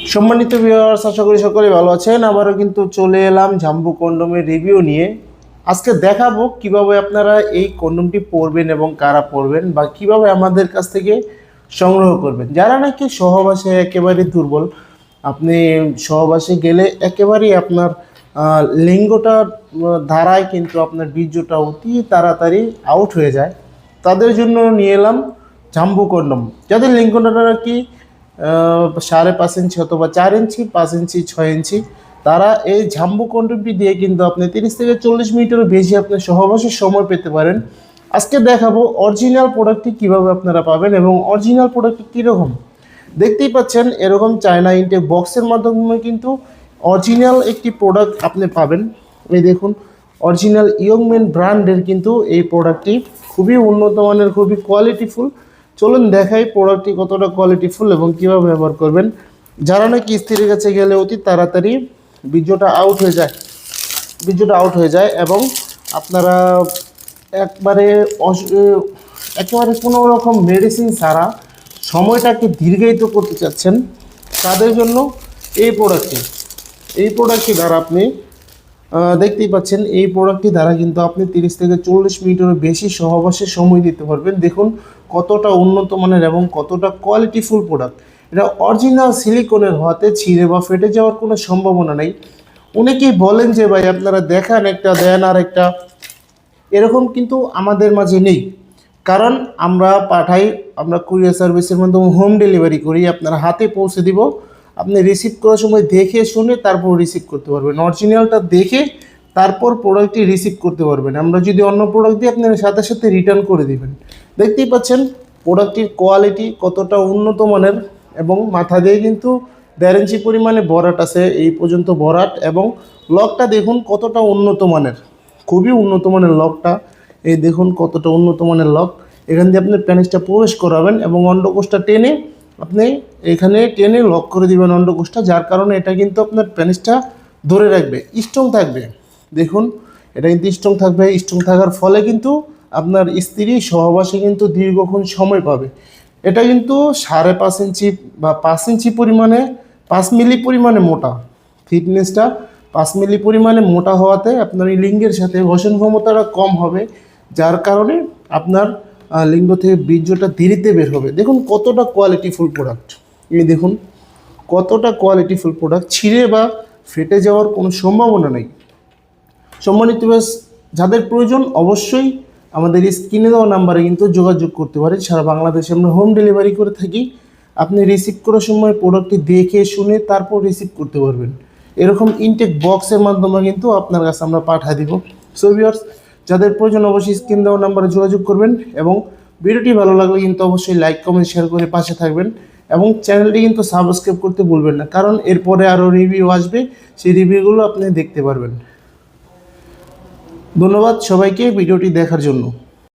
সম্মানিত ভিউয়ার্স, আশা করি সকলে ভালো আছেন। আবারও কিন্তু চলে এলাম জাম্বু কন্ডোমের রিভিউ নিয়ে। আজকে দেখাবো কিভাবে আপনারা এই কন্ডোমটি পরবেন এবং কারা পরবেন বা কিভাবে আমাদের কাছ থেকে সংগ্রহ করবেন। যারা নাকি সহবাসে একেবারে দুর্বল, আপনি সহবাসে গেলে একেবারেই আপনার লিঙ্গটার ধারায় কিন্তু আপনার বীর্যটা অতি তাড়াতাড়ি আউট হয়ে যায়, তাদের জন্য নিয়ে এলাম জাম্বু কন্ডোম। যাদের লিঙ্গটা নাকি 5.5 ইঞ্চি অথবা 4 ইঞ্চি, 5 ইঞ্চি, 6 ইঞ্চি, তারা এই জাম্বু কন্ডোমটি দিয়ে কিন্তু আপনি 30 থেকে 40 মিনিটেরও বেশি আপনি সহবাসের সময় পেতে পারেন। আজকে দেখাবো অরিজিনাল প্রোডাক্টটি কিভাবে আপনারা পাবেন এবং অরিজিনাল প্রোডাক্টটি কীরকম। দেখতেই পাচ্ছেন এরকম চায়না ইনটেক বক্সের মাধ্যমে কিন্তু অরিজিনাল একটি প্রোডাক্ট আপনি পাবেন। এই দেখুন, অরিজিনাল ইয়ংম্যান ব্র্যান্ডের কিন্তু এই প্রোডাক্টটি খুবই উন্নত মানের, খুবই কোয়ালিটিফুল। চলুন দেখাই প্রোডাক্টটি কতটা কোয়ালিটিফুল এবং কীভাবে ব্যবহার করবেন। যারা নাকি স্ত্রীর কাছে গেলে অতি তাড়াতাড়ি বীর্যটা আউট হয়ে যায় এবং আপনারা একবারে একেবারে কোনো রকম মেডিসিন ছাড়া সময়টাকে দীর্ঘায়িত করতে চাচ্ছেন, তাদের জন্য এই প্রোডাক্টটি দ্বারা আপনি দেখতেই পাচ্ছেন, এই প্রোডাক্টটি দ্বারা কিন্তু আপনি 30 থেকে 40 মিনিটেরও বেশি সহবাসে সময় দিতে পারবেন। দেখুন কতটা উন্নত মানের এবং কতটা কোয়ালিটিফুল প্রোডাক্ট। এটা অরিজিনাল সিলিকনের হওয়াতে ছিঁড়ে বা ফেটে যাওয়ার কোনো সম্ভাবনা নেই। অনেকেই বলেন যে ভাই আপনারা দেখান একটা, দেন আর একটা, এরকম কিন্তু আমাদের মাঝে নেই। কারণ আমরা কুরিয়ার সার্ভিসের মাধ্যমে হোম ডেলিভারি করি, আপনার হাতে পৌঁছে দিব। আপনি রিসিভ করার সময় দেখে শুনে তারপর রিসিভ করতে পারবেন, অরিজিনালটা দেখে তারপর প্রোডাক্টটি রিসিভ করতে পারবেন। আমরা যদি অন্য প্রোডাক্ট দিই আপনার সাথে সাথে রিটার্ন করে দিবেন। দেখতেই পাচ্ছেন প্রোডাক্টটির কোয়ালিটি কতটা উন্নত মানের এবং মাথা দিয়ে কিন্তু 1.5 ইঞ্চি পরিমাণে ভরাট আছে, এই পর্যন্ত ভরাট। এবং লকটা দেখুন কতটা উন্নত মানের, খুবই উন্নত মানের লকটা। এই দেখুন কতটা উন্নত মানের লক। এখান দিয়ে আপনি প্যানিসটা প্রবেশ করাবেন এবং অন্ডকোষটা টেনে আপনি এখানে টেনে লক করে দিবেন অন্ডকোষটা, যার কারণে এটা কিন্তু আপনার প্যানিসটা ধরে রাখবে, স্ট্রং থাকবে। দেখুন এটা কিন্তু স্ট্রং থাকবে, স্ট্রং থাকার ফলে কিন্তু আপনার স্ত্রী সহবাসে কিন্তু দীর্ঘক্ষণ সময় পাবে। এটা কিন্তু 5.5 ইঞ্চি বা 5 ইঞ্চি পরিমাণে, 5 মিলি পরিমাণে মোটা। ফিটনেসটা 5 মিলি পরিমাণে মোটা হওয়াতে আপনার এই লিঙ্গের সাথে ঘর্ষণ ক্ষমতাটা কম হবে, যার কারণে আপনার লিঙ্গ থেকে বীর্যটা দেরিতে বের হবে। দেখুন কতটা কোয়ালিটিফুল প্রোডাক্ট, এই দেখুন কতটা কোয়ালিটিফুল প্রোডাক্ট, ছিঁড়ে বা ফেটে যাওয়ার কোনো সম্ভাবনা নেই। সম্মানিত ব্যাস, যাদের প্রয়োজন অবশ্যই আমাদের স্ক্রিনে দেওয়া নাম্বারে কিন্তু যোগাযোগ করতে পারেন। সারা বাংলাদেশে আমরা হোম ডেলিভারি করে থাকি। আপনি রিসিভ করার সময় প্রোডাক্টটি দেখে শুনে তারপর রিসিভ করতে পারবেন। এরকম ইনটেক বক্সের মাধ্যমে কিন্তু আপনার কাছে আমরা পাঠিয়ে দিব। সো ভিউয়ার্স, যাদের প্রয়োজন অবশ্যই স্ক্রিন দেওয়া নাম্বারে যোগাযোগ করবেন এবং ভিডিওটি ভালো লাগলে কিন্তু অবশ্যই লাইক, কমেন্ট, শেয়ার করে পাশে থাকবেন এবং চ্যানেলটি কিন্তু সাবস্ক্রাইব করতে ভুলবেন না, কারণ এরপরে আরও রিভিউ আসবে, সেই রিভিউগুলো আপনি দেখতে পারবেন। ধন্যবাদ সবাইকে ভিডিওটি দেখার জন্য।